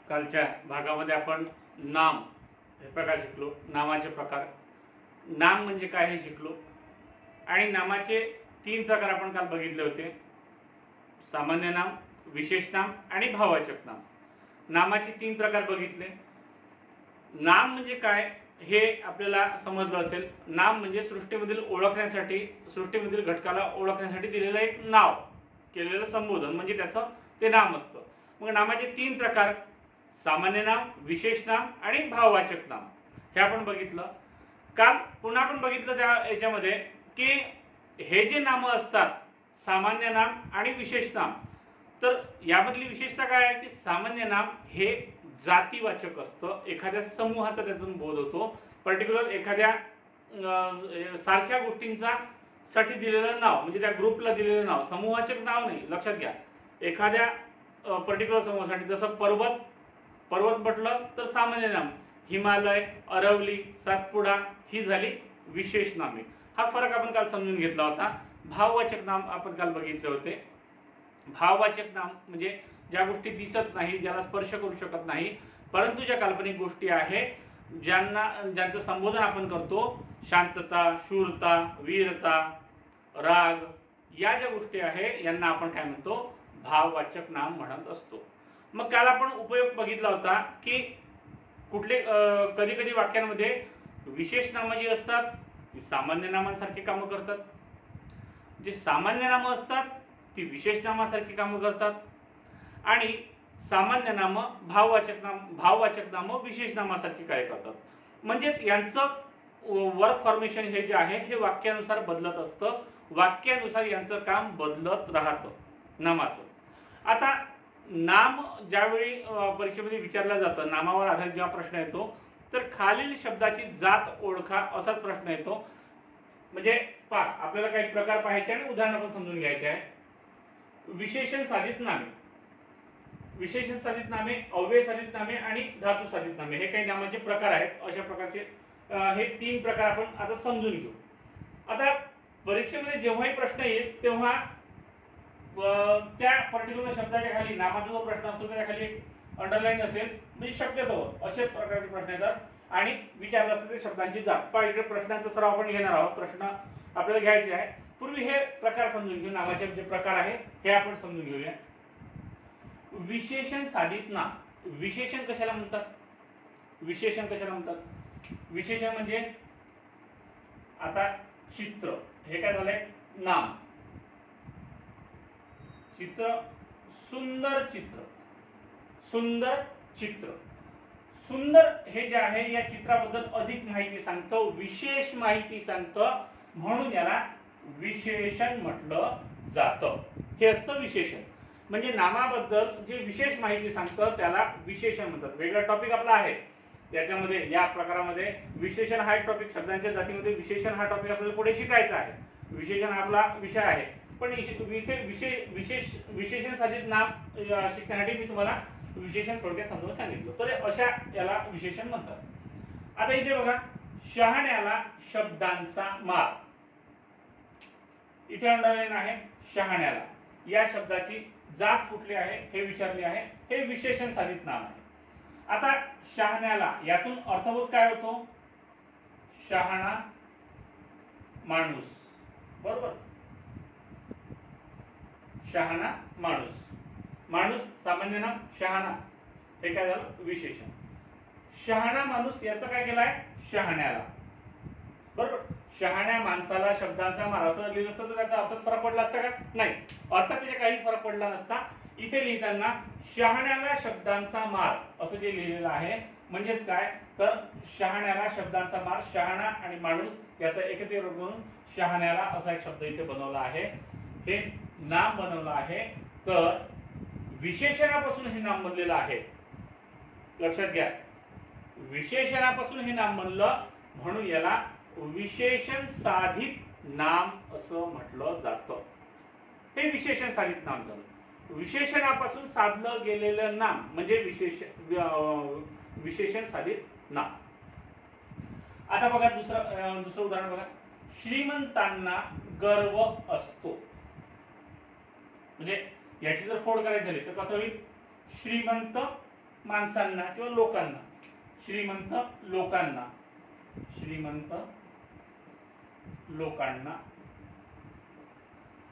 कालच्या भागामध्ये आपण नाम हे प्रकार शिकलो, नामाचे प्रकार, नाम म्हणजे काय हे शिकलो आणि नामाचे 3 प्रकार आपण काल बघितले होते, सामान्य नाम, विशेष नाम आणि भाववाचक नाम. नामाचे 3 प्रकार बघितले. नाम म्हणजे काय हे आपल्याला समजलं असेल. नाम म्हणजे सृष्टीमधील ओळखण्यासाठी, सृष्टीमधील घटकाला ओळखण्यासाठी दिलेलं एक नाव, केलेलं संबोधन म्हणजे त्याचं ते नाम असतं. मग नामाचे 3 प्रकार, सामान्य नाम, विशेष नाम आणि भाववाचक नाम, हे आपण बघितलं. काल पुन्हा आपण बघितलं त्या याच्यामध्ये की हे जे नाम असतात, सामान्य नाम आणि विशेष नाम, तर यामधली विशेषता काय आहे की सामान्य नाम हे जातीवाचक असतं, एखाद्या समूहाचा त्यातून बोध होतो, पर्टिक्युलर एखाद्या सारख्या गोष्टींचा साठी दिलेलं नाव, म्हणजे त्या ग्रुपला दिलेलं नाव, समूहाचक नाव नाही, लक्षात घ्या. एखाद्या पर्टिक्युलर समूहासाठी, जसं पर्वत म्हटलं तर सामान्य नाम, हिमालय, अरवली, सातपुडा ही झाली विशेष नामे. हा फरक आपण काल समजून घेतला होता. भाववाचक नाम आपण काल बघितले होते. भाववाचक नाम म्हणजे ज्या गोष्टी दिसत नाही, ज्याला स्पर्श करू शकत नाही, परंतु ज्या काल्पनिक गोष्टी आहे, ज्यांचं संबोधन आपण करतो, शांतता, शूरता, वीरता, राग, या ज्या गोष्टी आहे यांना आपण काय म्हणतो, भाववाचक नाम म्हणत असतो. मग काल आपण उपयोग बघितला होता की कुठले कधी कधी वाक्यांमध्ये विशेष नामं जी असतात ती सामान्य नामांसारखी कामं करतात, जे सामान्य नामं असतात ती विशेष नामासारखी कामं करतात, आणि सामान्य नामं भाववाचक नामं विशेष नामासारखी काय करतात. म्हणजे यांचं वर्क फॉर्मेशन हे जे आहे हे वाक्यानुसार बदलत असतं, वाक्यानुसार यांचं काम बदलत राहतं नामाचं. आता नाम ज्यावेळी परीक्षेमध्ये विचारलं जातं, नामावर आधारित जेव्हा प्रश्न येतो, तर खालील शब्दाची जात ओळखा असाच प्रश्न येतो. म्हणजे आपल्याला काही प्रकार पाहायचे आणि उदाहरण पण समजून घ्यायचे आहे. विशेषण साधित नामे, विशेषण साधित नामे, अव्यय साधित नामे आणि धातू साधित नामे, हे काही नामाचे प्रकार आहेत. अशा प्रकारचे हे 3 प्रकार आपण आता समजून घेऊ. आता परीक्षेमध्ये जेव्हाही प्रश्न येईल तेव्हा त्या पर्टिक्युलर शब्दाच्या खाली, नामाचा जो प्रश्न असतो त्याच्या खाली अंडरलाईन असेल, म्हणजे शक्यतो असे प्रकारचे प्रश्न येतात आणि विचारलं असतं ते शब्दांची जात. इकडे प्रश्नांचा सराव आपण घेणार आहोत, प्रश्न आपल्याला घ्यायचे आहे. पूर्वी हे प्रकार समजून घेऊ, नामाचे जे प्रकार आहे हे आपण समजून घेऊया. विशेषण साधित नाम. विशेषण कशाला म्हणतात? विशेषण कशाला म्हणतात? विशेषण म्हणजे आता चित्र, हे काय झालंय, नाम. चित्र, सुंदर चित्र, सुंदर चित्र. सुंदर हे जे आहे या चित्राबद्दल अधिक माहिती सांगतं, विशेष माहिती सांगतं, म्हणून याला विशेषण म्हटलं जातं. हे असतं विशेषण. म्हणजे नामाबद्दल जे विशेष माहिती सांगतं त्याला विशेषण म्हणतात. वेगळा टॉपिक आपला आहे याच्यामध्ये, या प्रकारामध्ये विशेषण हा एक टॉपिक, शब्दांच्या जातीमध्ये विशेषण हा टॉपिक आपल्याला पुढे शिकायचा आहे. विशेषण आपला विषय आहे, पण इथे विशेषण साधित नाम शिकण्यासाठी मी तुम्हाला विशेषण थोडक्यात समजावून सांगितलं. तर अशा याला विशेषण म्हणतात. आता इथे बघा, शहाण्याला शब्दांचा मार, इथे अंडरलाईन आहे. शहाण्याला या शब्दाची जात कुठली आहे हे विचारले आहे. हे विशेषण साधित नाम आहे. आता शहाण्याला यातून अर्थबोध काय होतो? शहाणा माणूस, बरोबर. शहाणा माणूस, माणूस सामान्य नाम, शहाणा हे काय झालं, विशेषण. शहाणा माणूस याचं काय केलंय, शहाण्याला, बरोबर. शहाण्या माणसाला शब्दांचा मार असं लिहिलं असतं तर त्याचा अर्थ फरक पडला असता का? नाही, अर्थात त्याचा काही फरक पडला नसता. इथे लिहिताना शहाण्याला शब्दांचा मार असं जे लिहिलेलं आहे, म्हणजेच काय, तर शहाण्याला शब्दांचा मार, शहाणा आणि माणूस याचा एकत्रित करून शहाण्याला असा एक शब्द इथे बनवला आहे, हे नाम बनवलं आहे. तर विशेषणापासून हे नाम बनलेलं आहे, लक्षात घ्या. विशेषणापासून हे नाम बनलं म्हणून याला विशेषण साधित नाम असं म्हटलं जातं. हे विशेषण साधित नाम झालं. विशेषणापासून साधलं गेलेलं नाम म्हणजे विशेषण साधित नाम. आता बघा दुसरं उदाहरण बघा. श्रीमंतांना गर्व असतो. म्हणजे याची जर फोड करायची झाली तर कसं होईल, श्रीमंत माणसांना किंवा लोकांना, श्रीमंत लोकांना, श्रीमंत लोकांना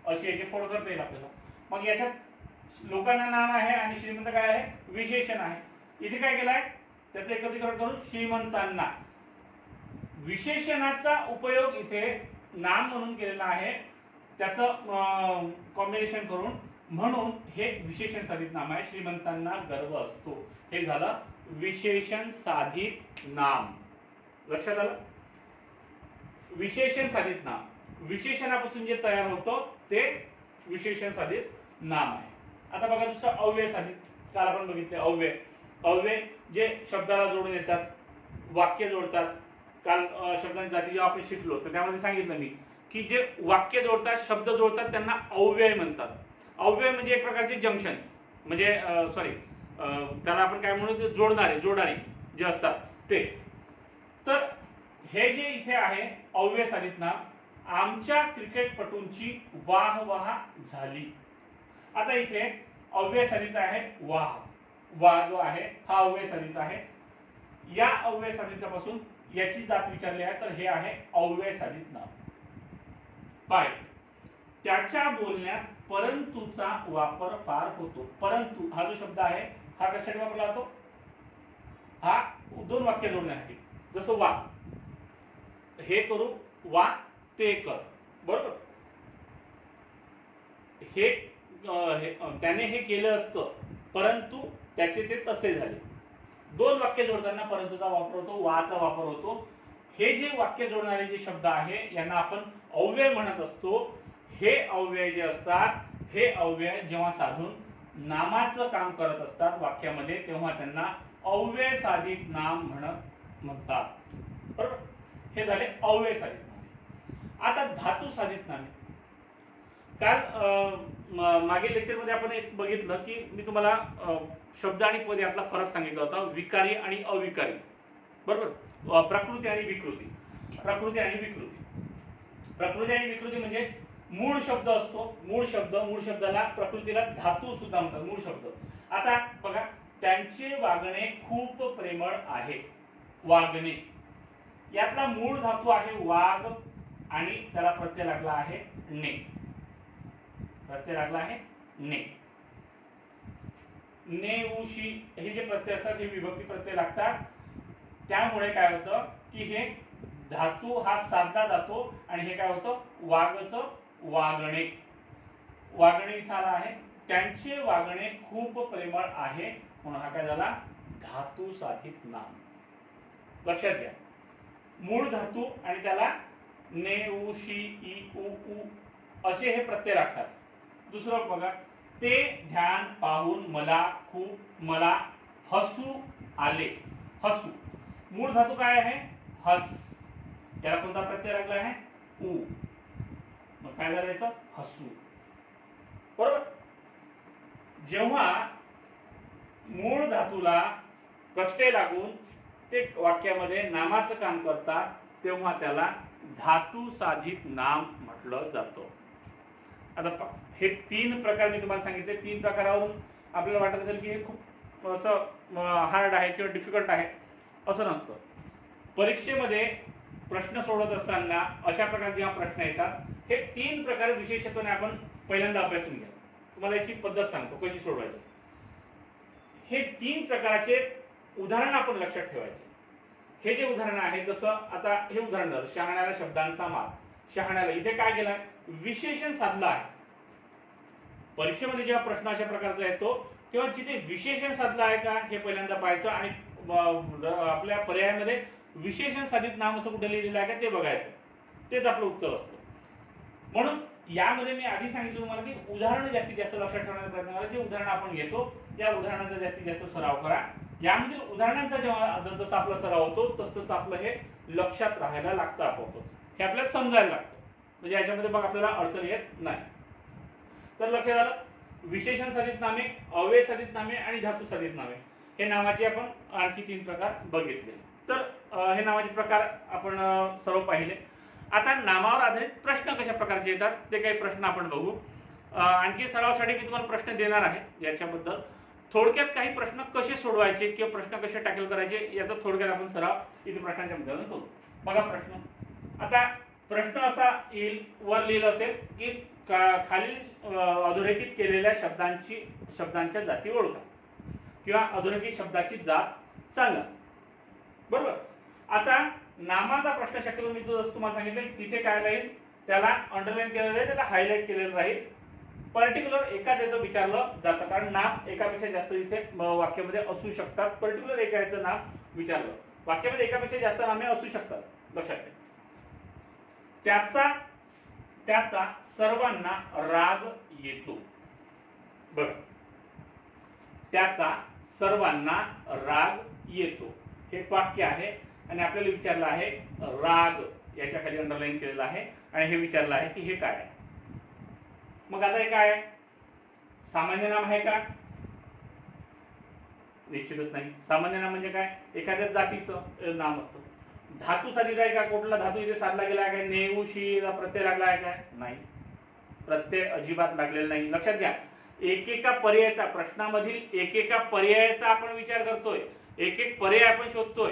अशी याची फोड करता येईल आपल्याला. मग याच्यात लोकांना नाम आहे आणि श्रीमंत काय आहे, विशेषण आहे. इथे काय केलंय, त्याचं एकत्रीकरण करून श्रीमंतांना. विशेषणाचा उपयोग इथे नाम म्हणून केलेला आहे, त्याचं कॉम्बिनेशन करून, म्हणून हे विशेषण साधित नाम आहे. श्रीमंतांना गर्व असतो, हे झालं विशेषण साधित नाम. लक्षात आलं. विशेषण साधित नाम, विशेषणापासून जे तयार होतं ते विशेषण साधित नाम आहे. आता बघा दुसरं अव्यय साधित. काल आपण बघितले अव्यय. अव्यय जे शब्दाला जोडून येतात, वाक्य जोडतात. काल शब्दांची जाती जेव्हा आपण शिकलो तर त्यामध्ये सांगितलं मी की जे वाक्य जोडतात, शब्द जोडतात त्यांना अव्यय म्हणतात. अव्यय म्हणजे एक प्रकारचे जंक्शन्स, म्हणजे सॉरी त्याला आपण काय म्हणू, जोडणारे, जोडारी जे असतात ते. तर हे जे इथे आहे अव्यय साधित नाम, आमच्या क्रिकेटपटूंची वाह वाह झाली. आता इथे अव्यय साधित आहे वाह. वाह जो आहे हा अव्यय साधित आहे. या अव्यय साधितापासून याची जात विचारली आहे, तर हे आहे अव्यय साधित नाम. पाय, त्याच्या बोलण्यात परंतुचा वापर फार होतो. परंतु हा जो शब्द आहे हा कशासाठी वापरला जातो, हा दोन वाक्य जोडण्यासाठी. जसं वा, हे करू, वा ते कर, बरोबर. हे त्याने हे केलं असतं परंतु त्याचे ते तसे झाले. दोन वाक्य जोडताना परंतुचा वापर होतो, वाचा वापर होतो. हे जे वाक्य जोडणारे जे शब्द आहे यांना आपण अव्यय म्हणत असतो. हे अव्यय जे असतात, हे अव्यय जेव्हा साधून नामाचं काम करत असतात वाक्यामध्ये, तेव्हा त्यांना अव्यय साधित नाम म्हणतात, बरोबर. हे झाले अव्यय साधित नामे. आता धातू साधित नामे. काल मागील लेक्चरमध्ये आपण एक बघितलं की मी तुम्हाला शब्द आणि पद यातला फरक सांगितला होता, विकारी आणि अविकारी, बरोबर. प्रकृती आणि विकृती. प्रकृती आणि विकृती. प्रकृती आणि विकृती म्हणजे मूळ शब्द असतो, मूळ शब्दाला, प्रकृतीला धातू सुद्धा म्हणतात, मूळ शब्द. आता बघा, त्यांचे वागणे खूप प्रेमळ आहे. वागणे यातला मूळ धातू आहे वाग आणि त्याला प्रत्यय लागला आहे ने. प्रत्यय लागला आहे ने. ने उशी हे जे प्रत्यय असतात हे विभक्ती प्रत्यय लागतात. त्यामुळे काय होतं की हे धातू हा साधला जातो आणि हे काय होतं, वागचं वागणे. वागणे इथं आला आहे. त्यांचे वागणे खूप प्रेमळ आहे म्हणून हा काय झाला, धातू साधित नाम. लक्षात घ्या, मूळ धातू आणि त्याला ने उ शी ई उ उ असे हे प्रत्यय लागतात. दुसरं बघा, ते ध्यान पाहून मला खूप, मला हसू आले. हसू मूळ धातू काय आहे, हस. याला कोणता प्रत्यय लागला आहे, उ. मग काय झालं याचं, हसू, बरोबर. जेव्हा मूळ धातूला प्रत्यय लागून ते वाक्यामध्ये नामाचं काम करतात तेव्हा त्याला धातू साधित नाम म्हटलं जातं. आता हे तीन प्रकार मी तुम्हाला सांगितले. तीन प्रकारावरून आपल्याला वाटत असेल की हे खूप असं हार्ड आहे किंवा डिफिकल्ट आहे, असं नसतं. परीक्षेमध्ये प्रश्न सोडवत असताना अशा प्रकारचे जेव्हा प्रश्न येतात, हे तीन प्रकार विशेषत्वाने आपण पहिल्यांदा अभ्यासून घ्या. तुम्हाला याची पद्धत सांगतो कशी सोडवायची. हे तीन प्रकारचे उदाहरण आपण लक्षात ठेवायचे. हे जे उदाहरण आहे, जसं आता हे उदाहरण झालं शहाण्याला शब्दांचा माल. शहाण्याला इथे काय केलंय, विशेषण साधलं आहे. परीक्षेमध्ये जेव्हा प्रश्न अशा प्रकारचा येतो तेव्हा जिथे विशेषण साधलं आहे का हे पहिल्यांदा पाहायचं आणि आपल्या पर्यायामध्ये विशेषण साधित नाम असं कुठे लिहिलेलं आहे का ते बघायचं. तेच आपलं उत्तर असतं. म्हणून यामध्ये मी आधी सांगितलं तुम्हाला की उदाहरण जास्तीत जास्त लक्षात ठेवण्याचा प्रयत्न करा. जे उदाहरण आपण घेतो त्या उदाहरणाचा जास्तीत जास्त सराव करा. यामधील उदाहरणांचा जेव्हा जसं आपला सराव होतो तसं आपलं हे लक्षात राहायला लागतं आपोआपच. हे आपल्याला समजायला लागतं. म्हणजे याच्यामध्ये बघ आपल्याला अडचण येत नाही. तर लक्षात आलं, विशेषण साधित नामे, अव्यय साधित नामे आणि धातू साधित नामे हे नावाचे आपण आणखी तीन प्रकार बघितले. तर हे नावाचे प्रकार आपण सर्व पाहिले. आता नामावर आधारित प्रश्न कशा प्रकारचे येतात ते काही प्रश्न आपण बघू. आणखी सरावासाठी मी तुम्हाला प्रश्न देणार आहे याच्याबद्दल. थोडक्यात काही प्रश्न कसे सोडवायचे किंवा प्रश्न कसे टॅकल करायचे याचा थोडक्यात आपण सराव इथे प्रश्नांच्या माध्यमातून करू. बघा प्रश्न. आता प्रश्न असा येईल, वर लिहिलं असेल की खालील अधोरेखित केलेल्या शब्दांच्या जाती ओळखा किंवा अधोरेखित शब्दाची जात सांगा. बरोबर. आता नामाचा प्रश्न शक्यतो मी तुम्हाला सांगितलं तिथे काय राहील, त्याला अंडरलाईन केलेलं राहील, त्याला हायलाइट केलेलं राहील. पर्टिक्युलर एखाद्याचं विचारलं जातं, कारण नाम एकापेक्षा जास्त इथे वाक्यामध्ये असू शकतात. पर्टिक्युलर एखाद्याचं नाम विचारलं, वाक्यामध्ये एकापेक्षा जास्त नामे असू शकतात, लक्षात घ्या. त्याचा सर्वांना राग येतो. बरं, त्याचा सर्वांना राग येतो हे वाक्य आहे आणि आपल्याला विचारलं आहे राग, याच्या खाली अंडरलाईन केलेलं आहे आणि हे विचारलं आहे की हे काय आहे. मग आता हे काय आहे, सामान्य नाम आहे का? निश्चितच नाही. सामान्य नाम म्हणजे काय, एखाद्या जातीचं नाम असतं. धातू साधित आहे का? कुठला धातू इथे साधला गेला आहे काय? नेऊ शी प्रत्यय लागला आहे काय? नाही, प्रत्यय अजिबात लागलेला नाही. लक्षात घ्या, एकेका पर्यायाचा, प्रश्नामधील एकेका पर्यायाचा आपण विचार करतोय, एक एक पर्याय आपण शोधतोय,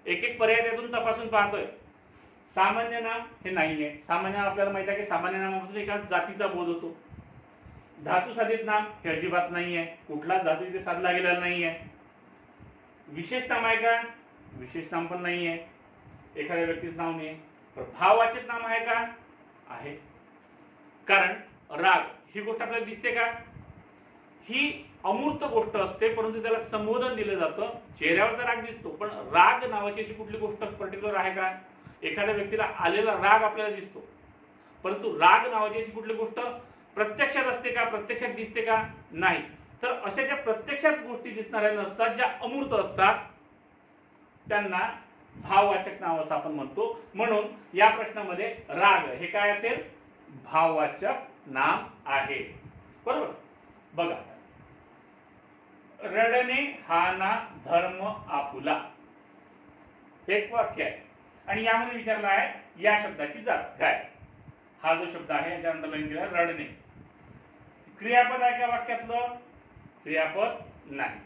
एक एक पर्याय त्यातून तपासून पाहतोय. सामान्य नाम हे नाहीये. सामान्य नाम आपल्याला माहित आहे की सामान्य नामापासून एका जातीचा बोध होतो. धातू साधित नाम हे अजिबात नाहीये, कुठलाच धातू इथे साधला गेलेला नाहीये. विशेष नाम आहे का? विशेष नाम पण नाहीये, एखाद्या व्यक्तीचं नाव नाही. भाववाचक नाम आहे का? आहे. कारण राग ही गोष्ट आपल्याला दिसते का? ही अमूर्त गोष्ट असते, परंतु त्याला संबोधन दिलं जातं. चेहऱ्यावरचा राग दिसतो, पण राग नावाची अशी कुठली गोष्ट पर्टिक्युलर आहे का? एखाद्या व्यक्तीला आलेला राग आपल्याला दिसतो, परंतु राग नावाची अशी कुठली गोष्ट प्रत्यक्षात असते का? प्रत्यक्षात दिसते का? नाही. तर अशा ज्या प्रत्यक्षात गोष्टी दिसणाऱ्या नसतात, ज्या अमूर्त असतात, त्यांना भाववाचक नाव असं आपण म्हणतो. म्हणून या प्रश्नामध्ये राग हे काय असेल? भाववाचक नाम आहे. बरोबर. बघा, रडणे हा ना धर्म आपुला, एक वाक्य आहे आणि यामध्ये विचारलं आहे या शब्दाची जात काय. हा जो शब्द आहे याच्या अंडरलाईन केला रडणे. क्रियापद आहे का वाक्यातलं? क्रियापद नाही.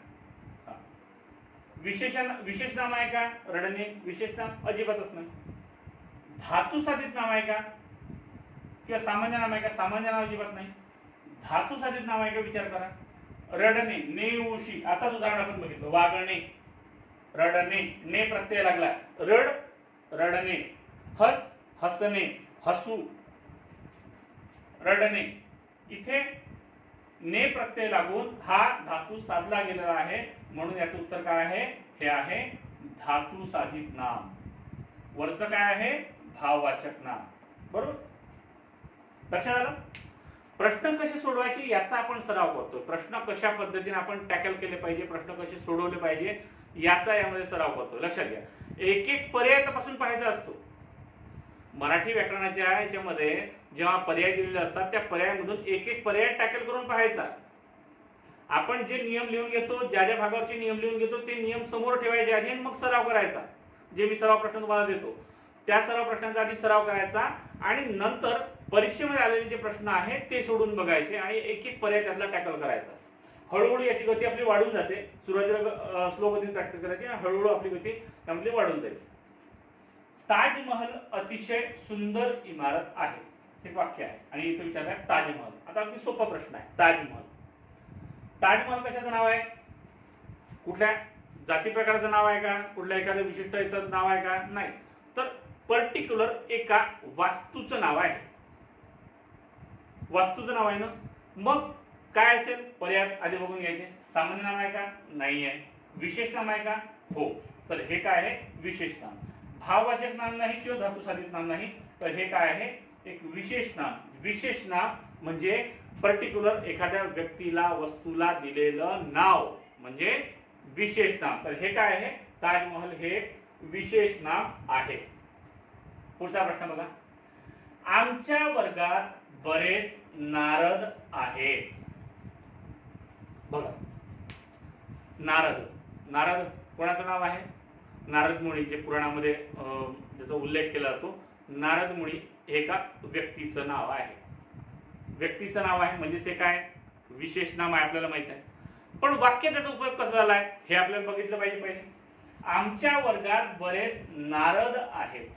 विशेष नाम आहे का? रडणे विशेष नाम अजिबातच नाही. धातू साधित नाम आहे का? किंवा सामान्य नाम आहे का? सामान्य नाम अजिबात नाही. धातू साधित नाम आहे का? विचार करा. रडणे, नेऊशी, आता उदाहरण आपण बघितलं. वागणे, रडणे, ने प्रत्यय लागला, रड, रडणे. हस, हसणे, हसू, रडणे. इथे ने प्रत्यय लागून हा धातू साधला गेलेला आहे, म्हणून याचं उत्तर काय आहे? हे आहे धातू साधित नाम. वरचं काय आहे? भाववाचक नाम. बरोबर. लक्षात आलं? प्रश्न कसे सोडवायचे याचा आपण सराव करतो. प्रश्न कशा पद्धतीने आपण टॅकल केले पाहिजे, प्रश्न कसे सोडवले पाहिजे याचा यामध्ये सराव करतो. लक्षात घ्या, एक एक पर्याय तपासून पाहायचा असतो. मराठी व्याकरणाच्या याच्यामध्ये जेव्हा पर्याय दिलेले असतात त्या पर्यायामधून एक एक पर्याय टॅकल करून पाहायचा. आपण जे नियम लिहून घेतो, ज्या ज्या भागावरचे नियम लिहून घेतो ते नियम समोर ठेवायचे आणि मग सराव करायचा. जे मी सराव प्रश्न तुम्हाला देतो त्या सराव प्रश्नांचा आधी सराव करायचा आणि नंतर परीक्षेमध्ये आलेले जे प्रश्न आहेत ते सोडून बघायचे आणि एक एक पर्याय त्यातला टॅकल करायचा. हळूहळू याची गती आपली वाढून जाते. सुरुवातीला स्लो गतीने प्रॅक्टिस करायची आणि हळूहळू आपली गती त्यामध्ये वाढून जाईल. ताजमहल अतिशय सुंदर इमारत आहे, हे वाक्य आहे आणि इथे विचारलं आहे ताजमहल. आता अगदी सोपा प्रश्न आहे. ताजमहल, ताजमहल कशाचं नाव आहे? कुठल्या जाती प्रकाराचं नाव आहे का? कुठल्या एखाद्या विशिष्ट याचं नाव आहे का? नाही. तर पर्टिक्युलर एका वास्तूचं नाव आहे. वास्तूचं नाव आहे ना. मग काय असेल? पर्याय आधी बघून घ्यायचे. सामान्य नाम आहे का? नाही आहे. विशेष नाम आहे का? हो. तर हे काय आहे? विशेष नाम. भाववाचक नाम नाही किंवा धातू साधित नाम नाही, तर हे काय आहे? एक विशेष नाम. विशेष नाम म्हणजे पर्टिक्युलर एखाद्या व्यक्तीला, वस्तूला दिलेलं नाव म्हणजे विशेष नाम. तर हे काय आहे? ताजमहल हे विशेष नाम आहे. पुढचा प्रश्न बघा. आमच्या वर्गात बरेच नारद आहेत. बघा, नारद, नारद कोणाचं नाव आहे? नारद मुनी, जे पुराणामध्ये ज्याचा उल्लेख केला जातो. नारद मुनी हे एका व्यक्तीचं नाव आहे. व्यक्तीचं नाव आहे म्हणजे ते काय? विशेष नाम आहे, आपल्याला माहित आहे. पण वाक्य त्याचा उपयोग कसा झालाय हे आपल्याला बघितलं पाहिजे. पहिले आमच्या वर्गात बरेच नारद आहेत.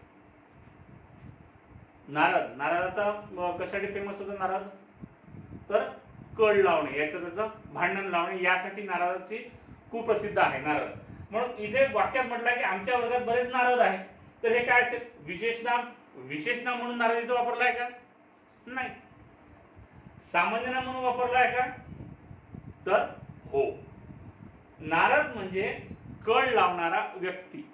नारद, नारदाचा कशासाठी फेमस होता नारद, तर कळ लावणे, याचं त्याचं भांडण लावणे यासाठी नारदाची खूप प्रसिद्ध आहे नारद. म्हणून इथे वाक्यात म्हटलं की आमच्या वर्गात बरेच नारद आहेत. तर हे काय असेल, विशेष नाम म्हणून नारद इथे वापरलाय का, नाही. सामान्य नाम म्हणून वापरलाय का, तर हो. नारद म्हणजे कळ लावणारा व्यक्ती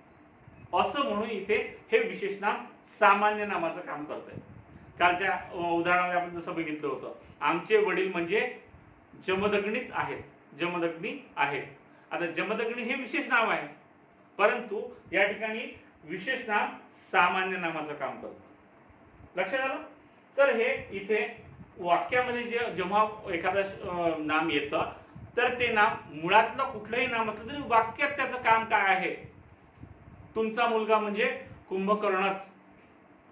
असं म्हणून इथे हे विशेष नाम सामान्य नामाचं काम करतंय. कालच्या उदाहरणामध्ये आपण जसं बघितलं होतं, आमचे वडील म्हणजे जमदग्नीच आहेत, जमदग्नी आहेत. आता जमदग्नी हे विशेष नाव आहे, परंतु या ठिकाणी विशेष नाम सामान्य नामाचं काम करतं. लक्षात आलं. तर हे इथे वाक्यामध्ये जेव्हा एखादं नाम येतं तर ते नाम मुळातलं कुठलंही नाम असलं तरी वाक्यात त्याचं काम काय आहे. तुमचा मुलगा म्हणजे कुंभकर्णच.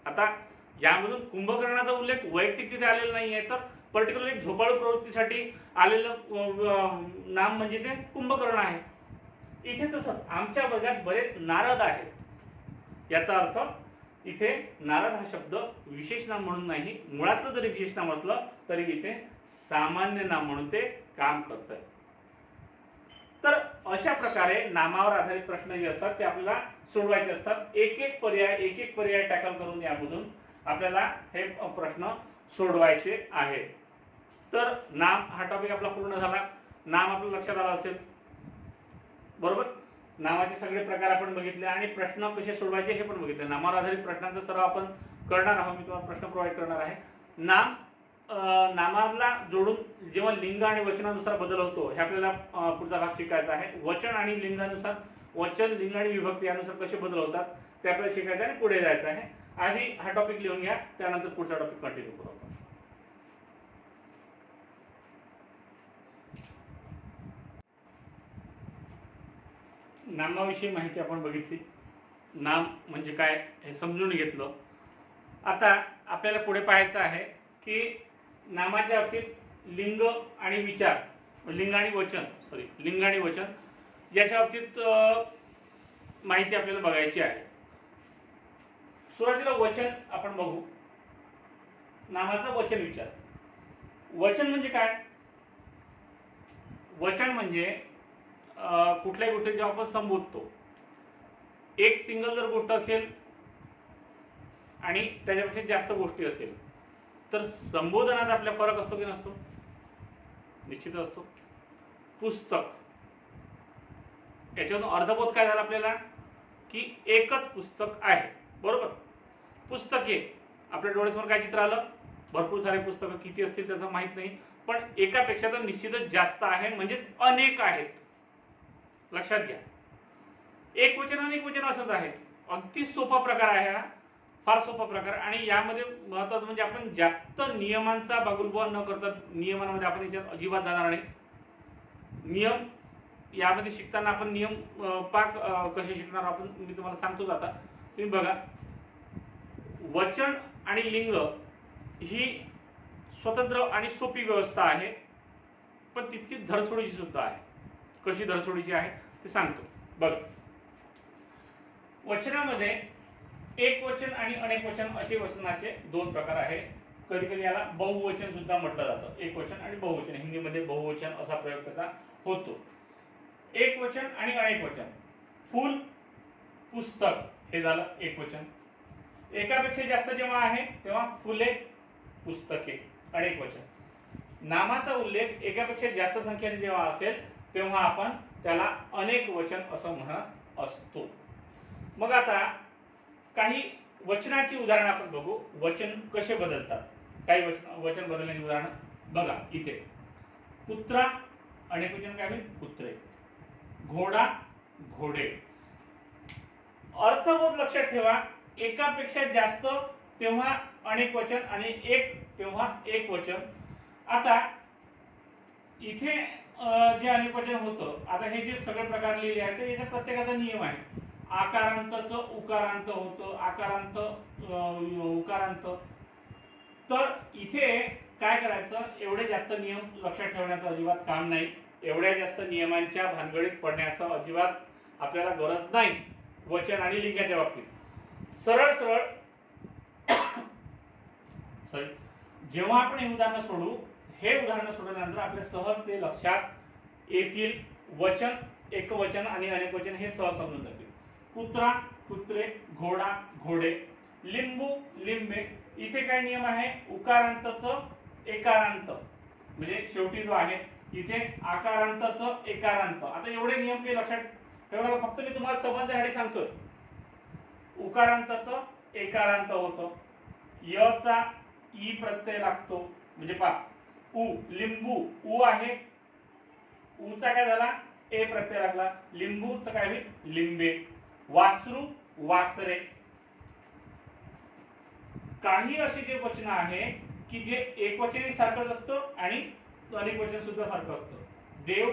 आता यामधून कुंभकर्णाचा उल्लेख वैयक्तिक तिथे आलेला नाहीये, तर पर्टिक्युलर एक झोपाळू प्रवृत्तीसाठी आलेलं नाम म्हणजे ते कुंभकर्ण आहे. इथे तसंच आमच्या वर्गात बरेच नारद आहेत, याचा अर्थ इथे नारद हा शब्द विशेष नाम म्हणून नाही, मुळातलं जरी विशेष नाम असलं तरी इथे सामान्य नाम म्हणून ते काम करतंय. तर अशा प्रकारे नामावर आधारित प्रश्न जे असतात ते आपल्याला सोडवायचे असतात. एक एक पर्याय टॅकल करून यामधून आपल्याला हे प्रश्न सोडवायचे आहेत. तर नाम हा टॉपिक आपला पूर्ण झाला. नाम आपल्या लक्षात आलं असेल, बरोबर. नामाचे सगळे प्रकार आपण बघितले आणि प्रश्न कसे सोडवायचे हे पण बघितले. नामावर आधारित प्रश्नांचा सराव आपण करणार आहोत. मी तुम्हाला प्रश्न प्रोव्हाइड करणार आहे. नामाला जोडून जेव्हा लिंग आणि वचनानुसार बदल होतो हे आपल्याला पुढचा भाग शिकायचा आहे. वचन आणि लिंगानुसार, वचन, लिंग आणि विभक्ती यानुसार कसे बदल होतात ते आपल्याला शिकायचं आणि पुढे जायचं आहे. आधी हा टॉपिक लिहून घ्या, त्यानंतर पुढचा टॉपिक कंटिन्यू करू आपण. नामाविषयी माहिती आपण बघितली. नाम म्हणजे काय हे समजून घेतलं. आता आपल्याला पुढे पाहायचं आहे की नामाच्या बाबतीत लिंग आणि विचार, लिंग आणि वचन याच्या बाबतीत माहिती आपल्याला बघायची आहे. सुरुवातीला वचन आपण बघू. नामाचं वचन विचार. वचन म्हणजे काय, वचन म्हणजे कुठल्याही गोष्टी जेव्हा आपण संबोधतो, एक सिंगल जर गोष्ट असेल आणि त्याच्यापेक्षा जास्त गोष्टी असेल तर संबोधनात आपल्या फरक असतो की नसतो, निश्चित असतो. पुस्तक, याच्यातून अर्धबोध काय झाला आपल्याला की एकच पुस्तक आहे, बरोबर. पुस्तके आपल्या डोळ्यासमोर काय चित्र आलं, भरपूर सारे पुस्तकं किती असतील त्याचं माहित नाही, पण एकापेक्षा तर निश्चितच जास्त आहे, म्हणजे अनेक आहेत. लक्षात घ्या. एक वचन अनेक वचन असंच आहे. अगदी सोपा प्रकार आहे हा, फार सोपा प्रकार. आणि यामध्ये महत्वाचं म्हणजे आपण जास्त नियमांचा बागुलबुवा न करता, नियमांमध्ये आपण याच्यात अजिबात जाणार नाही. नियम यामध्ये शिकताना आपण नियम पाक कसे शिकणार आपण मी तुम्हाला सांगतोच. आता तुम्ही बघा, वचन आणि लिंग ही स्वतंत्र आणि सोपी व्यवस्था आहे, पण तितकीच धरसोडीची सुद्धा आहे. कशी धरसोडीची आहे ते सांगतो. बघ, वचनामध्ये एक वचन आणि अनेक वचन असे वचनाचे दोन प्रकार आहे. कधी कधी याला बहुवचन सुद्धा म्हटलं जातं. एक वचन आणि बहुवचन, हिंदीमध्ये बहुवचन असा प्रयोग त्याचा होतो. एक वचन आणि अनेक वचन. फूल, पुस्तक हे झालं एक वचन. एकापेक्षा जास्त जेव्हा आहे तेव्हा फुले, पुस्तके अनेक वचन. नामाचा उल्लेख एकापेक्षा जास्त संख्येने जेव्हा असेल तेव्हा आपण त्याला अनेक वचन असं म्हणत असतो. मग आता काही वचनाची उदाहरणं आपण बघू. वचन कसे बदलतात, काही वचन बदलण्याची उदाहरणं बघा. इथे कुत्रा अनेक वचन काय होईल, कुत्रे. घोडा, घोडे. अर्थबोध लक्षात ठेवा, एकापेक्षा जास्त तेव्हा अनेक वचन आणि एक तेव्हा एक वचन. आता इथे जे अनेक वचन होतं, आता हे जे सगळे प्रकार लिहिले आहेत ते याच्या प्रत्येकाचा नियम आहे. आकारांतच उकारांत होतं, आकारांत उकारांत. तर इथे काय करायचं, एवढे जास्त नियम लक्षात ठेवण्याचं अजिबात काम नाही. एवढ्या जास्त नियमांच्या भानगडीत पडण्याचा अजिबात आपल्याला गरज नाही वचन आणि लिंगाच्या बाबतीत. सरळ सरळ जेव्हा आपण हे उदाहरण सोडू, हे उदाहरण सोडल्यानंतर आपल्या सहज ते लक्षात येतील. वचन, एकवचन आणि अनेकवचन हे सहज समजून जातील. कुत्रा, कुत्रे, घोडा, घोडे, लिंबू, लिंबे. इथे काय नियम आहे? उकारांतच एकारांत, म्हणजे शेवटी जो आहे इथे आकारांतच एकारांत. आता एवढे नियम काही लक्षात ठेवणार, फक्त मी तुम्हाला समजण्यासाठी सांगतोय. उकारांतच एकारांत होतं, यचा ई प्रत्यय लागतो, म्हणजे पा उ, लिंबू उ आहे, उचा काय झाला? ए प्रत्यय लागला, लिंबूचं काय होईल? लिंबे. वासरू, वासरे. काही असे जे वचन आहे की जे एकवचनी सारखंच असतं आणि अनेक वचन सुद्धा सारखं असतं. देव,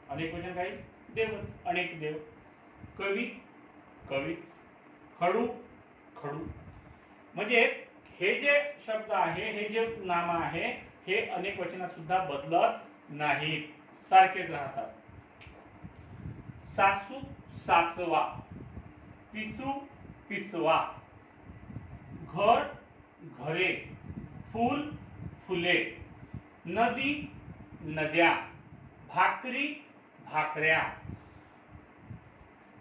अनेक वचन काही देवच, अनेक देव. कवी, कवीच. खडू, खडू. म्हणजे हे जे शब्द आहे, हे जे नाम आहे, हे अनेक वचनात सुद्धा बदलत नाहीत, सारखेच राहतात. सासू, सासवा. पिसू, पिसवा. घर, घरे. फूल, फुले. नदी, नद्या. भाकरी, भाकऱ्या.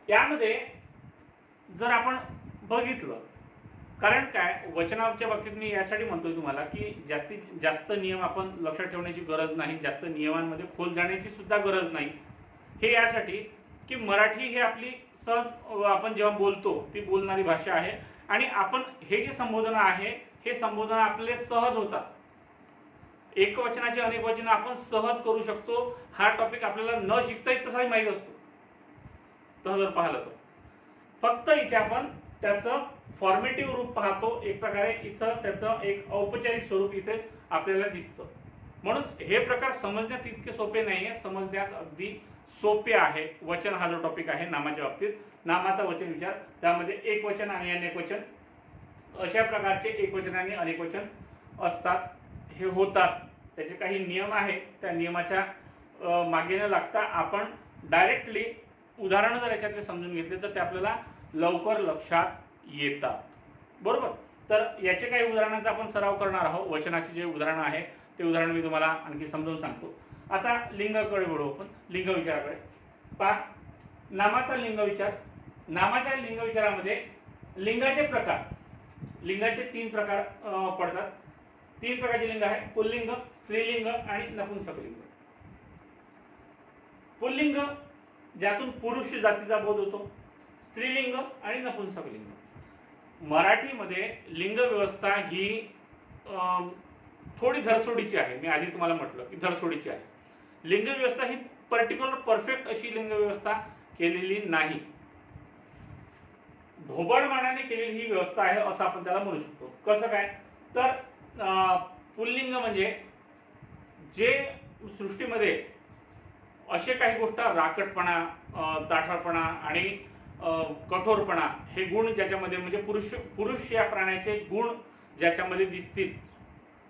यामध्ये जर आपण बघितलं, कारण काय वचनाच्या बाबतीत मी यासाठी म्हणतोय तुम्हाला की जास्तीत जास्त नियम आपण लक्षात ठेवण्याची गरज नाही, जास्त नियमांमध्ये खोल जाण्याची सुद्धा गरज नाही. हे यासाठी की मराठी ही आपली सहज आपण जेव्हा बोलतो ती बोलणारी भाषा आहे आणि आपण हे जे संबोधन आहे हे संबोधन आपले सहज होतात. एकवचनाचे अनेक वचन आपण सहज करू शकतो. हा टॉपिक आपल्याला न शिकता तसाही माहीत असतो तसं जर पाहिलं तर. फक्त इथे आपण त्याचं फॉर्मेटिव्ह रूप पाहतो. एक प्रकारे इथं त्याचं एक औपचारिक स्वरूप इथे आपल्याला दिसतं. म्हणून हे प्रकार समजण्यात इतके सोपे नाहीये, समजण्यास अगदी सोपे आहे. वचन हा जो टॉपिक आहे नामाच्या बाबतीत, नामाचा वचन विचार, त्यामध्ये एक वचन आणि अनेक वचन अशा प्रकारचे एक वचन आणि अनेक वचन असतात, हे होतात. त्याचे काही नियम आहेत. त्या नियमाच्या मागे न लागता आपण डायरेक्टली उदाहरण जर याच्यातले समजून घेतले तर ते आपल्याला लवकर लक्षात येतात. बरोबर. तर याचे काही उदाहरणांचा आपण सराव करणार आहोत. वचनाचे जे उदाहरण आहे ते उदाहरण मी तुम्हाला आणखी समजावून सांगतो. आता लिंगाकडे वळू आपण, लिंग विचाराकडे. पहा, नामाचा लिंग विचार. नामाच्या लिंग विचारामध्ये लिंगाचे प्रकार, लिंगाचे 3 प्रकार पडतात. 3 प्रकारचे लिंग आहे: पुल्लिंग, स्त्रीलिंग आणि नपुंसकलिंग. पुल्लिंग ज्यातून पुरुष जातीचा बोध होतो, स्त्रीलिंग आणि नपुंसकलिंग. मराठीमध्ये लिंग व्यवस्था ही थोडी धरसोडीची आहे. मी आधी तुम्हाला म्हटलं की धरसोडीची आहे. लिंग व्यवस्था ही पर्टिक्युलर परफेक्ट अशी लिंग व्यवस्था केलेली नाही. ढोबळमानाने केलेली ही व्यवस्था आहे असं आपण त्याला म्हणू शकतो. कसं काय? तर पुल्लिंग म्हणजे जे सृष्टीमध्ये असे काही गोष्ट राकटपणा, ताठरपणा आणि कठोरपणा हे गुण ज्याच्यामध्ये, म्हणजे पुरुष या प्राण्याचे गुण ज्याच्यामध्ये दिसतील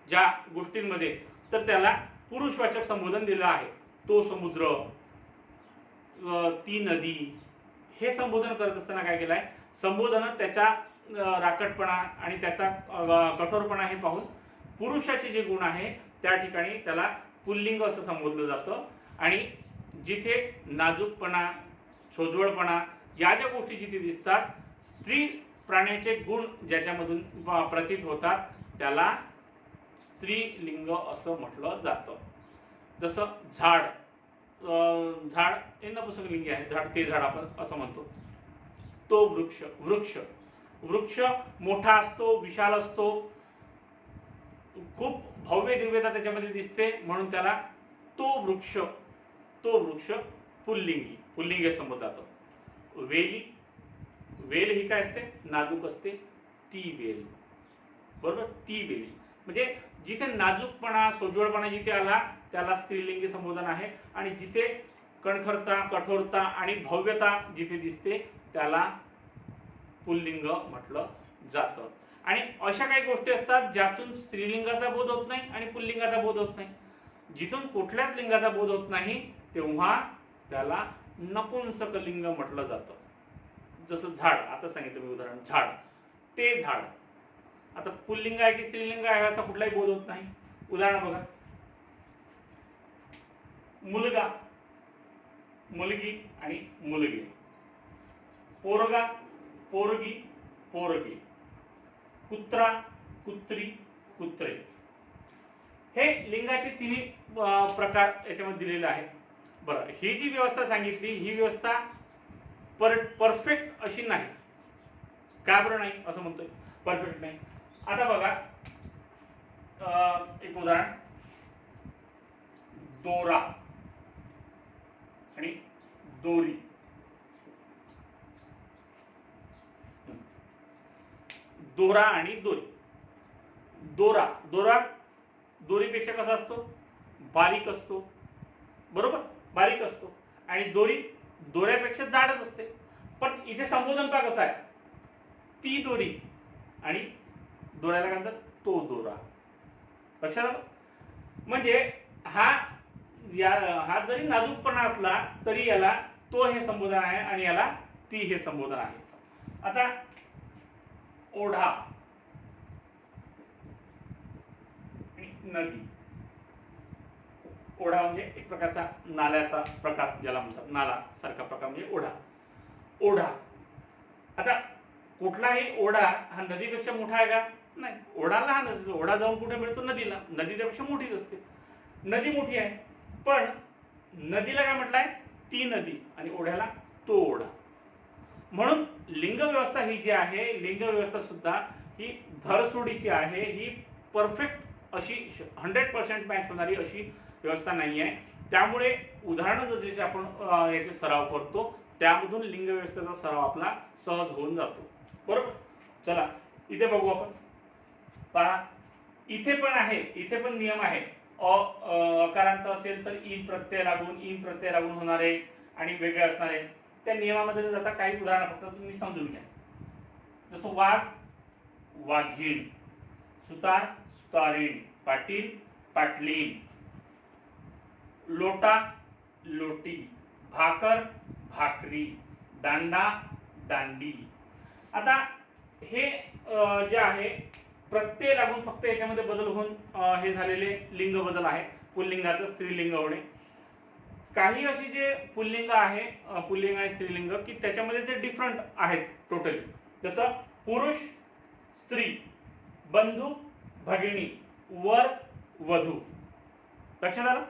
ज्या गोष्टींमध्ये, तर त्याला पुरुषवाचक संबोधन दिलं आहे. तो समुद्र, ती नदी, हे संबोधन करत असताना काय केलंय, संबोधन त्याच्या राकटपणा आणि त्याचा कठोरपणा हे पाहून पुरुषाचे जे गुण आहे त्या ठिकाणी त्याला पुल्लिंग असं संबोधलं जातं. आणि जिथे नाजूकपणा, सोज्वळपणा या ज्या गोष्टी जिथे दिसतात, स्त्री प्राण्याचे गुण ज्याच्यामधून प्रतीत होतात, त्याला स्त्रीलिंग असं म्हटलं जातं. जसं झाड, झाड हे नपुंसकलिंगी आहे. झाड, ते झाड आपण असं म्हणतो. तो वृक्ष, वृक्ष, वृक्ष मोठा असतो, विशाल असतो, खूप भव्य दिव्यता त्याच्यामध्ये दिसते, म्हणून त्याला तो वृक्ष, तो वृक्ष पुल्लिंगी, पुल्लिंग संबोधलं जातं. वेली, वेल ही काय असते? नाजूक असते, ती वेल. बरोबर, ती वेली. म्हणजे जिथे नाजूकपणा, सोज्वळपणा जिथे आला त्याला स्त्रीलिंगी संबोधन आहे. आणि जिथे कणखरता, कठोरता आणि भव्यता जिथे दिसते त्याला पुल्लिंग म्हटलं जातं. आणि अशा काही गोष्टी असतात ज्यातून स्त्रीलिंगाचा बोध होत नाही आणि पुल्लिंगाचा बोध होत नाही. जिथून कुठल्याच लिंगाचा बोध होत नाही तेव्हा त्याला नपुंसक लिंग म्हटलं जातं. जसं झाड, आता सांगितलं मी उदाहरण, झाड, ते झाड. आता पुल्लिंग आहे की स्त्रीलिंग आहे असा कुठलाही बोध होत नाही. उदाहरण बघा, मुलगा, मुलगी आणि मुलगी, पोरगा, पोरगी, पोरगी, कुत्रा, कुत्री, कुत्रे. हे लिंगाचे तिन्ही प्रकार याच्यामध्ये दिलेले आहेत. बरं, ही जी व्यवस्था सांगितली ही व्यवस्था परफेक्ट अशी नाही. का बरं नाही असं म्हणतोय? परफेक्ट नाही. आता बघा एक उदाहरण, दोरा आणि दोरी. दोरा आणि दोरी. दोरा, दोरा दोरीपेक्षा कसा असतो? बारीक असतो, बरोबर, बारीक असतो. आणि दोरी दोऱ्यापेक्षा जाडच असते. पण इथे संबोधन का कसं आहे? ती दोरी आणि दोऱ्याला काय म्हणतात? तो दोरा. लक्षात आलं? म्हणजे हा जरी नाजूकपणा असला तरी याला तो हे संबोधन आहे आणि याला ती हे संबोधन आहे. आता ओढा, नदी. ओढा म्हणजे एक प्रकारचा नाल्याचा प्रकार ज्याला म्हणतात, नाला सारखा प्रकार म्हणजे ओढा. ओढा, आता कुठलाही ओढा हा नदीपेक्षा मोठा आहे का? नाही. ओढा लहान असतो. ओढा जाऊन कुठे मिळतो? नदीला. नदी त्यापेक्षा मोठीच असते. नदी मोठी आहे, पण नदीला काय म्हटलंय? ती नदी, आणि ओढ्याला तो ओढा. म्हणून लिंग व्यवस्था ही जी आहे, लिंग व्यवस्था सुद्धा ही धरसोडीची आहे. ही परफेक्ट अशी 100% मॅच होणारी अशी व्यवस्था नाही आहे. त्यामुळे उदाहरणं जसे आपण याचे सराव करतो त्यामधून लिंग व्यवस्थेचा सराव आपला सहज होऊन जातो. बरोबर. चला इथे बघू आपण. पहा, इथे पण आहे, इथे पण नियम आहे. अकारांत असेल तर इन प्रत्यय लागून होणारे आणि वेगळे असणारे. त्या नियमामध्ये न जाता काही उदाहरण फक्त तुम्ही समजून घ्या. जसं वाघ, वाघीण, सुतार, सुतारीण, पाटील, पाटलीन, लोटा, लोटी, भाकर, भाकरी, दांडा, दांडी. आता हे जे आहे प्रत्यय लागून फक्त याच्यामध्ये बदल होऊन हे झालेले लिंग बदल आहे. पुल्लिंगाचं स्त्रीलिंग होणे. काही अशी जे पुल्लिंग आहे, पुल्लिंग आणि स्त्रीलिंग, की त्याच्यामध्ये ते डिफरंट आहेत टोटली. जसं पुरुष, स्त्री, बंधू, भगिनी, वर, वधू. लक्षात आलं?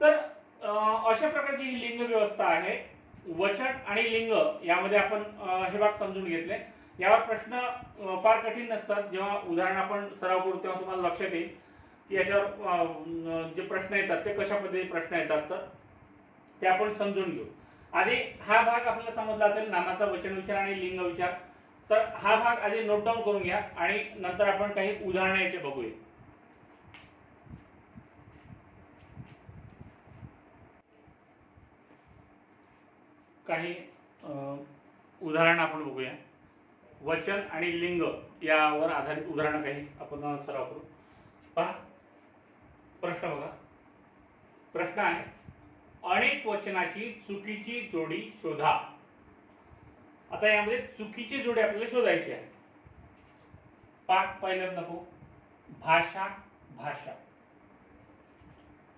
तर अशा प्रकारची ही लिंग व्यवस्था आहे. वचन आणि लिंग यामध्ये आपण हे भाग समजून घेतले. यावर प्रश्न फार कठीण नसतात. जेव्हा उदाहरण आपण सराव करू तेव्हा तुम्हाला लक्षात येईल की याच्यावर जे प्रश्न येतात ते कशा पद्धतीने प्रश्न येतात, तर ते आपण समजून घेऊ. आधी हा भाग आपल्याला समजला असेल, नामाचा वचन विचार आणि लिंग विचार. तर हा भाग आधी नोट डाऊन करून घ्या आणि नंतर आपण काही उदाहरणं याचे बघूया. काही उदाहरण आपण बघूया. वचन आणि लिंग यावर आधारित उदाहरणं काही आपण सराव करू. पहा प्रश्न बघा. प्रश्न आहे, अनेक वचनाची चुकीची जोडी शोधा. आता यामध्ये चुकीची जोडी आपल्याला शोधायची आहे. पाठ पहिल्यात नको. भाषा, भाषा.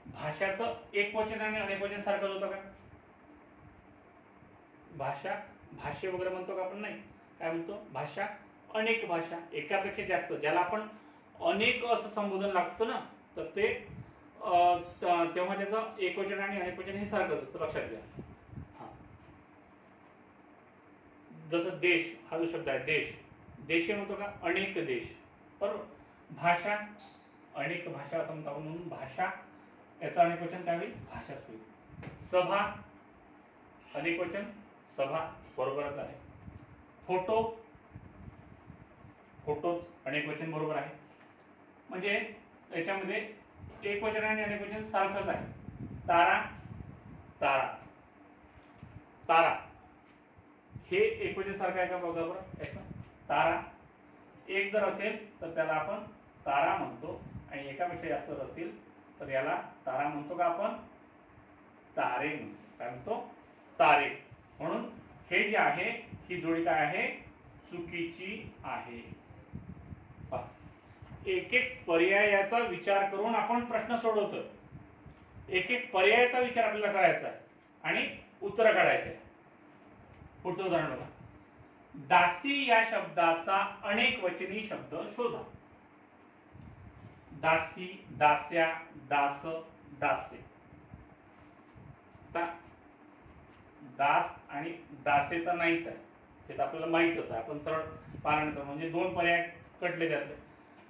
भाषाचं एक वचन आणि अनेक वचन सारखंच होतं का? भाषा, भाष्य वगैरे म्हणतो का आपण? नाही. काय म्हणतो? भाषा, अनेक भाषा, एकापेक्षा जास्त. ज्याला आपण अनेक असं संबोधन लागतं ना, तर ते तेव्हा त्याचं एकवचन आणि अनेक वचन हे सारखंच असतं. लक्षात घ्या. हा, जसं देश हा जो शब्द आहे, देश, देश म्हणतो का? अनेक देश. बरोबर. भाषा, अनेक भाषा असं म्हणतो आपण, म्हणून भाषा याचं अनेक वचन काय होईल? भाषाच होईल. सभा, अनेक वचन सभा, बरोबरच आहे. फोटो, फोटोज, अनेक वचन बरोबर आहे. म्हणजे याच्यामध्ये एक वचन आणि अनेक वचन सारखंच आहे. तारा, तारा, तारा हे एक वचन सारखं आहे का? बघा बरं. याचं तारा एक जर असेल तर त्याला आपण तारा म्हणतो, आणि एकापेक्षा जास्त असेल तर याला तारा म्हणतो का आपण? तारे म्हणतो. काय म्हणतो? तारे. म्हणून हे जे आहे ही जोडी काय आहे? चुकीची आहे. एक एक पर्यायाचा विचार करून आपण प्रश्न सोडवतो. एक एक पर्यायाचा विचार आपल्याला करायचा आहे आणि उत्तर काढायचे. पुढचं उदाहरण बघा. दासी या शब्दाचा अनेक वचनी शब्द शोधा. दासी, दास्या, दास, दासे. दास आणि दासे तर नाहीच आहे, हे तर आपल्याला माहितच आहे. आपण सरळ पारायण करतो म्हणजे दोन पर्याय कटले त्यातले.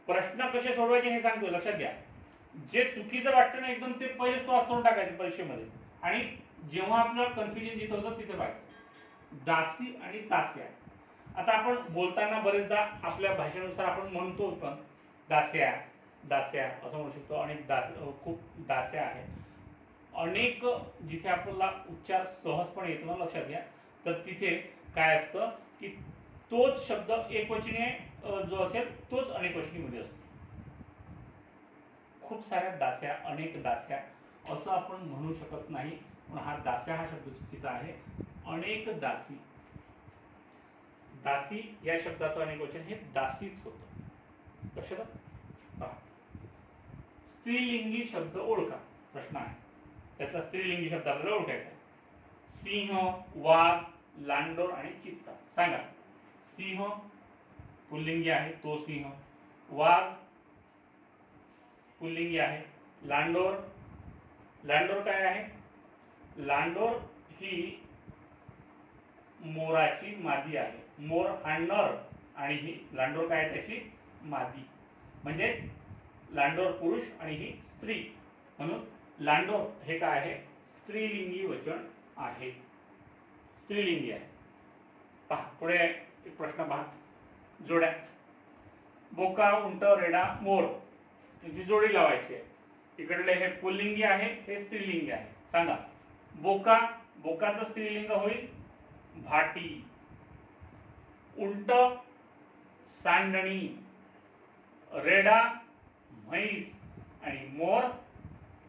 प्रश्न कसे सोडवायचे हे सांगतो, लक्षात घ्या. जे चुकीचं वाटतं ना एकदम ते पहिलेच तो करून टाकायचे परीक्षेमध्ये, आणि जेव्हा आपल्याला कन्फ्युजन जिथं होतं तिथे पाहिजे. दासी आणि दास्या. आता आपण बोलताना बरेचदा आपल्या भाषेनुसार आपण म्हणतो पण दास्या दास्या असं म्हणू शकतो. आणि खूप दास्या आहे. अनेक जिथे आपल्याला उच्चार सहजपणे येतो ना, लक्षात घ्या, तर तिथे काय असतं की तोच शब्द एकवचनी जो असेल तोच अनेकवचनीमध्ये असतो. खूप साऱ्या दास्या, अनेक दास्या असं आपण म्हणू शकत नाही. पण हा दास्या हा शब्द चुकीचा आहे. अनेक दासी. दासी या शब्दाचं अनेकवचन हे दासीच होतं. लक्षात. स्त्रीलिंगी शब्द ओळखा. प्रश्न आहे त्यातला स्त्रीलिंगी शब्द आपल्याला ओळखायचा. सिंह, वाघ, लांडोर आणि चित्ता. सांगा. सिंह पुल्लिंगी आहे, तो सिंह. वाघ पुल्लिंगी आहे. लांडोर, लांडोर काय आहे? लांडोर ही मोराची मादी आहे. मोर हा नर आणि ही लांडोर काय आहे? त्याची मादी. म्हणजे लांडोर पुरुष आणि ही स्त्री. म्हणून लांडोर हे काय आहे? स्त्रीलिंगी वचन आहे. स्त्रीलिंगी आहे. पहा पुढे एक प्रश्न पहा. जोड्या. बोका, उंट, रेडा, मोर यांची जोडी लावायची आहे. इकडले हे पुल्लिंगी आहे, हे स्त्रीलिंगी आहे. सांगा. बोका, बोकाचं स्त्रीलिंग होईल भाटी. उंट सांडणी. रेडा म्हैस आणि मोर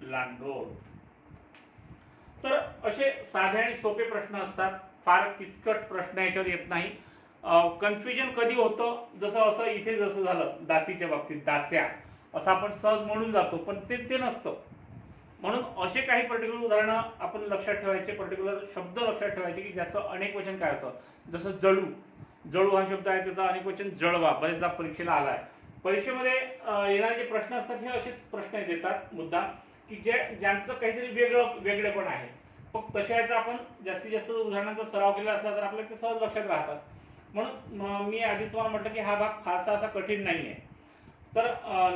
लांडोर. तर असे साधे आणि सोपे प्रश्न असतात. फार किचकट प्रश्न याच्यावर येत नाही. कन्फ्युजन कधी होतं, जसं असं इथे जसं झालं दासीच्या बाबतीत दास्या असं आपण सहज म्हणून जातो, पण ते नसतं. म्हणून असे काही पर्टिक्युलर उदाहरणं आपण लक्षात ठेवायचे, पर्टिक्युलर शब्द लक्षात ठेवायचे की ज्याचं अनेक वचन काय होतं. जसं जळू. जळू हा शब्द आहे, त्याचा अनेक वचन जळवा. बरेचदा परीक्षेला आलाय. परीक्षेमध्ये येणारे जे प्रश्न असतात हे असेच प्रश्न येतात मुद्दा की ज्यांचं काहीतरी वेगळेपण आहे. फक्त तशाचा आपण जास्तीत जास्त उदाहरणांचा सराव केला असला तर आपल्याला ते सहज लक्षात राहतात. म्हणून मी आधीच तुम्हाला म्हटलं की हा भाग फारसा असा कठीण नाही आहे. तर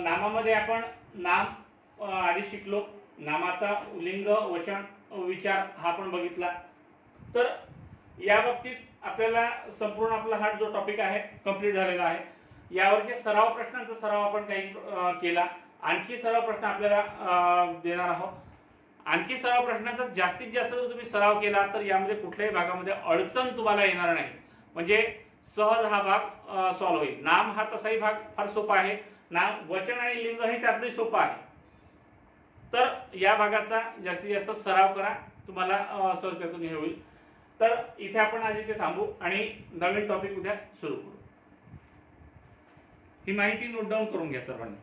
नामामध्ये आपण नाम आधी शिकलो. नामाचा लिंग, वचन, विचार हा आपण बघितला. तर या बाबतीत आपल्याला संपूर्ण आपला हा जो टॉपिक आहे कंप्लीट झालेला आहे. यावरच्या सराव प्रश्नांचा सराव आपण काही केला. आणखी सराव प्रश्न आपल्याला देणार आहोत. आणखी सराव प्रश्नांचा जास्तीत जास्त जर तुम्ही सराव केला तर यामध्ये कुठल्याही भागामध्ये अडचण तुम्हाला येणार नाही. म्हणजे सहज हा भाग सॉल्व्ह होईल. नाम हा तसाही भाग फार सोपा आहे. नाम, वचन आणि लिंग हे त्यातही सोपं आहे. तर या भागाचा जास्तीत जास्त सराव करा, तुम्हाला सहज त्यातून हे होईल. तर इथे आपण आज इथे थांबू आणि नवीन टॉपिक उद्या सुरू करू. ही माहिती नोट डाऊन करून घ्या सर्वांनी.